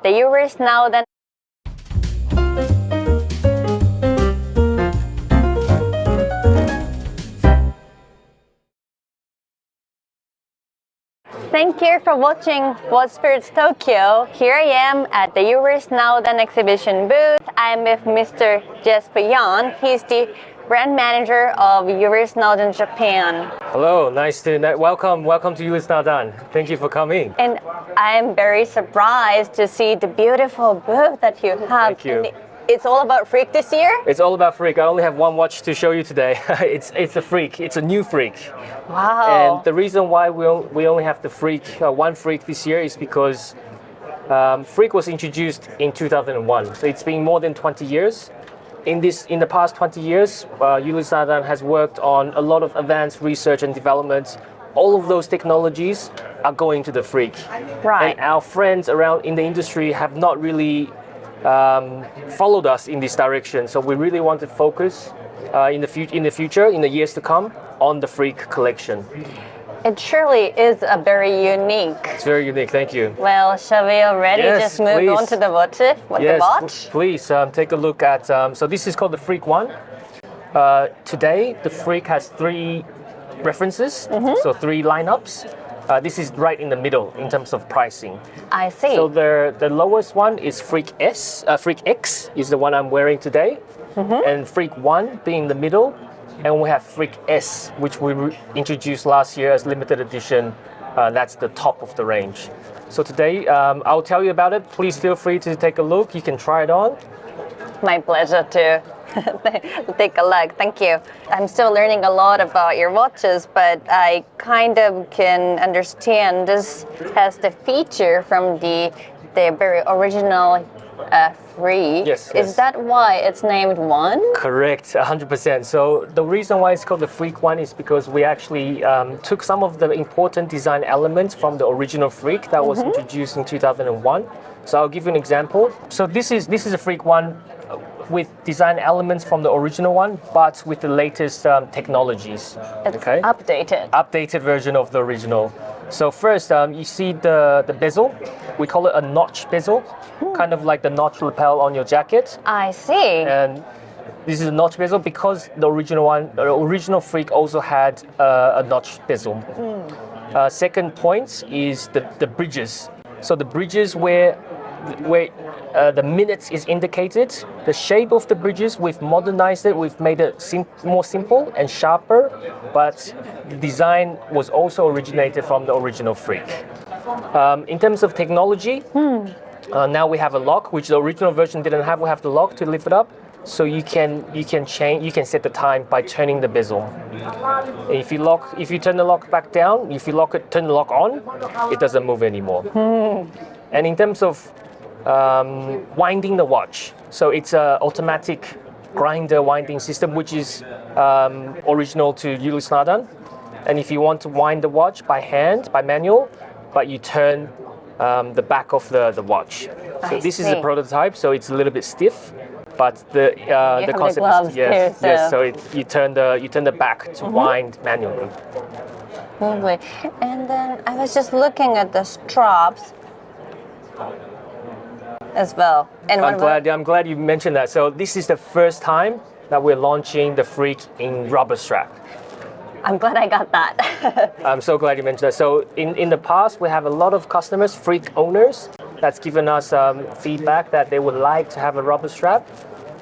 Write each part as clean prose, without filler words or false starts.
the Ulysse Nardin. Thank you for watching What Spirits Tokyo. Here I am at the Ulysse Nardin exhibition booth. I'm with Mr. Jesper Jan. He's the brand manager of Ulysse Nardin Japan. Hello, nice to welcome to Ulysse Nardin. Thank you for coming. And I'm very surprised to see the beautiful booth that you have. Thank you. And it's all about Freak this year? It's all about Freak. I only have one watch to show you today. It's a Freak. It's a new Freak. Wow. And the reason why we only have the Freak, one Freak this year is because Freak was introduced in 2001. So it's been more than 20 years. In the past 20 years, Ulysse Nardin has worked on a lot of advanced research and development. All of those technologies are going to the Freak. Right. And our friends around in the industry have not really followed us in this direction. So we really want to focus in the future, in the years to come, on the Freak collection. It surely is a very unique. It's very unique. Thank you. Well, shall we already Yes, just move please. on to the watch? Yes, The watch? please take a look at. So this is called the Freak One. Today, the Freak has 3 references, so 3 lineups. This is right in the middle in terms of pricing. I see. So the lowest one is Freak X is the one I'm wearing today, and Freak One being in the middle, and we have Freak S, which we introduced last year as limited edition. That's the top of the range. So today I'll tell you about it. Please feel free to take a look. You can try it on. My pleasure to take a look. Thank you. I'm still learning a lot about your watches, but I kind of can understand this has the feature from the very original Freak. Yes, Is yes. that why it's named One? Correct, 100%. So the reason why it's called the Freak One is because we actually took some of the important design elements from the original Freak that was introduced in 2001. So I'll give you an example. So this is a Freak One with design elements from the original one, but with the latest technologies. It's updated Version of the original. So first, you see the bezel. We call it a notch bezel, kind of like the notch lapel on your jacket. I see. And this is a notch bezel because the original Freak also had a notch bezel. Second point is the bridges. So the bridges where the minutes is indicated, the shape of the bridges, we've modernized it, we've made it more simple and sharper, but the design was also originated from the original Freak. In terms of technology, now we have a lock, which the original version didn't have. We have the lock to lift it up, so you can set the time by turning the bezel. If you turn the lock back down, if you turn the lock on, it doesn't move anymore. And in terms of winding the watch, so it's an automatic grinder winding system, which is original to Ulysse Nardin. And if you want to wind the watch by hand, by manual, but you turn the back of the watch. So this is a prototype, so it's a little bit stiff, but the concept is yes. So you turn the back to wind manually. Lovely. And then I was just looking at the straps as well. And I'm glad you mentioned that. So this is the first time that we're launching the Freak in rubber strap. I'm glad I got that. I'm so glad you mentioned that. So in the past, we have a lot of customers, Freak owners, that's given us feedback that they would like to have a rubber strap.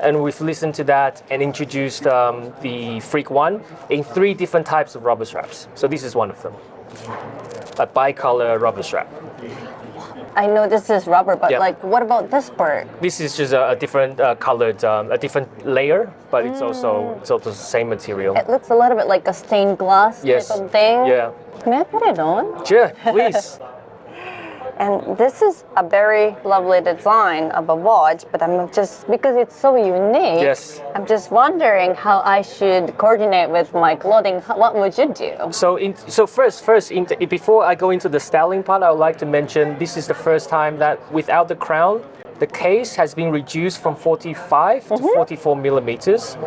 And we've listened to that and introduced the Freak One in 3 different types of rubber straps. So this is one of them, a bicolor rubber strap. I know this is rubber, but like, what about this part? This is just a different colored, a different layer, but it's also the same material. It looks a little bit like a stained glass type of thing. Yeah. May I put it on? Sure, please. And this is a very lovely design of a watch, but I'm just, because it's so unique, Yes. I'm just wondering how I should coordinate with my clothing. What would you do? So first, before I go into the styling part, I would like to mention this is the first time that without the crown, the case has been reduced from 45 to 44 millimeters.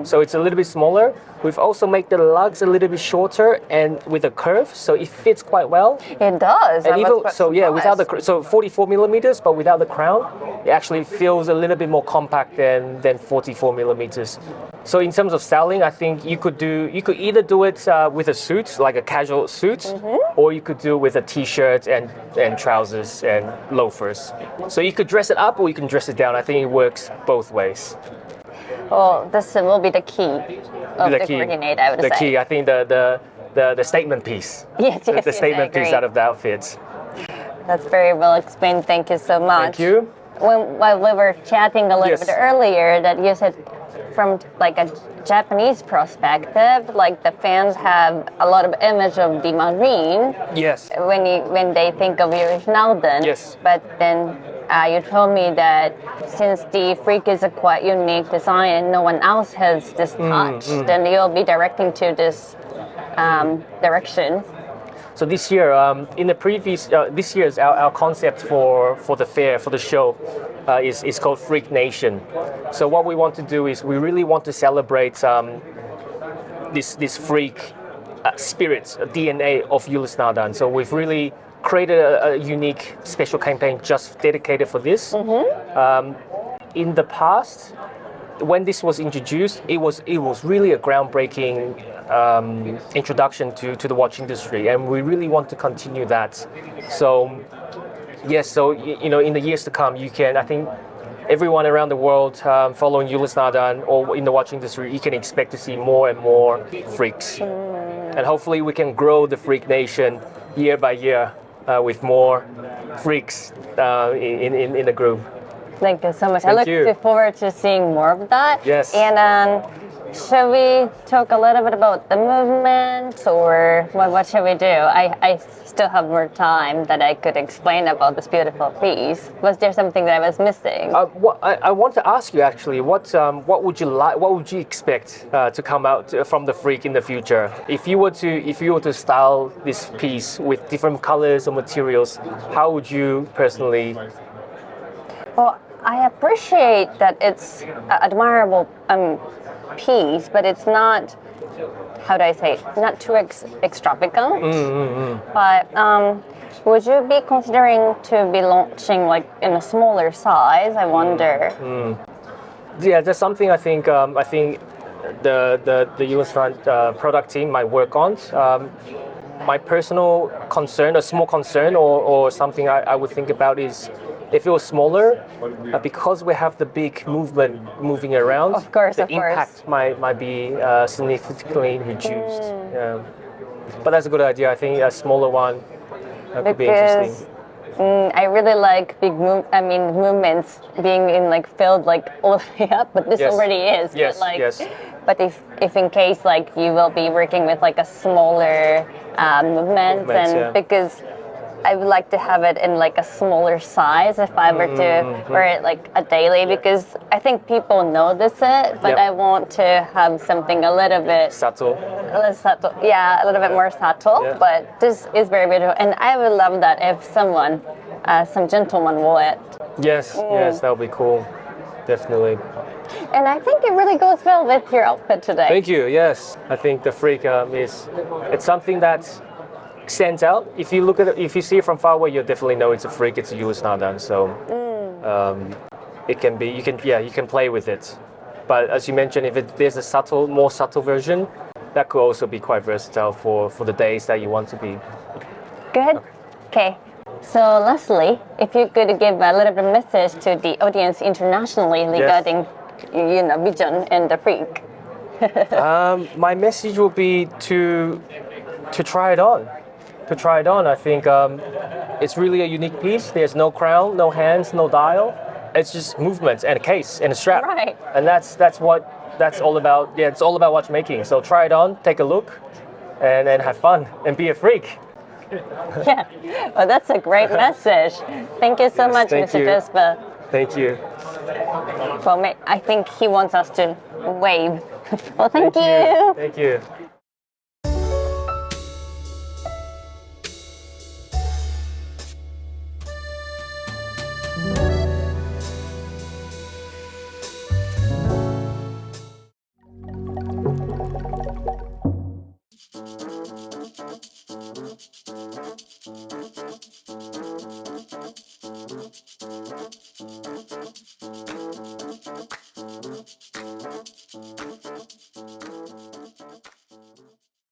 So it's a little bit smaller. We've also made the lugs a little bit shorter and with a curve, so it fits quite well. It does. And I even was quite so, yeah, without the surprised. so 44 millimeters, but without the crown, it actually feels a little bit more compact than 44 millimeters. So in terms of styling, I think you could either do it with a suit, like a casual suit, or you could do it with a t-shirt and trousers and loafers. So you could dress it up or you can dress it down. I think it works both ways. Well, this will be the key of the coordinate, I would say. The key, I think the statement piece. Yes, yes, The yes, statement I piece agree. out of the outfit. That's very well explained. Thank you so much. Thank you. While we were chatting a little Yes. bit earlier, that you said from like a Japanese perspective, like the fans have a lot of image of the marine Yes. when they think of Ulysse Nardin. Yes. But then you told me that since the freak is a quite unique design and no one else has this touch, then you'll be directing to this direction. So this year, in the previous, this year's our concept for the fair, for the show, is called Freak Nation. So what we want to do is we really want to celebrate this freak spirit, DNA of Ulysse Nardin. So we've really created a unique special campaign just dedicated for this. In the past, when this was introduced, it was really a groundbreaking introduction to the watch industry, and we really want to continue that. So yes, so you know, in the years to come, I think everyone around the world following Ulysse Nardin or in the watch industry, you can expect to see more and more freaks, and hopefully we can grow the Freak Nation year by year with more freaks in the group. Thank you so much. Thank I you. look forward to seeing more of that. Yes. And shall we talk a little bit about the movement, or what shall we do? I still have more time that I could explain about this beautiful piece. Was there something that I was missing? I want to ask you actually, what would you like? What would you expect to come out from the freak in the future? If you were to style this piece with different colors or materials, how would you personally? Well, I appreciate that it's an admirable piece, but it's not, how do I say it, not too extravagant. But would you be considering to be launching like in a smaller size? I wonder. Yeah, that's something I think the Ulysse Nardin product team might work on. My personal concern, a small concern, or something I would think about is if it was smaller, because we have the big movement moving around, Of course, the of course. impact might be significantly reduced. Yeah. But that's a good idea. I think a smaller one could be interesting. I really like big movements being in like filled like all the way up, but this Yes. already is. Yes, But like, yes. But if in case like you will be working with like a smaller movement, Movements, then yeah. because I would like to have it in like a smaller size if I were to wear it like a daily, because I think people notice it, but Yep. I want to have something a little bit Subtle. less subtle. Yeah, a little bit more subtle, Yeah. but this is very beautiful. And I would love that if someone, some gentleman wore it. Yes, yes, that would be cool. Definitely. And I think it really goes well with your outfit today. Thank you. Yes, I think the freak it's something that stands out. If you see it from far away, you'll definitely know it's a freak. It's a Ulysse Nardin. So it can be. You can play with it. But as you mentioned, if there's a more subtle version, that could also be quite versatile for the days that you want to be. Good. Okay. So lastly, if you could give a little bit of message to the audience internationally regarding, vision and the freak. My message will be to try it on. To try it on. I think it's really a unique piece. There's no crown, no hands, no dial. It's just movements and a case and a strap. Right. And that's what that's all about. Yeah, it's all about watchmaking. So try it on, take a look, and have fun and be a freak. Yeah. Well, that's a great message. Thank you so much, thank Mr. you. Jesper. Thank you. Well, I think he wants us to wave. Well, thank you. Thank you.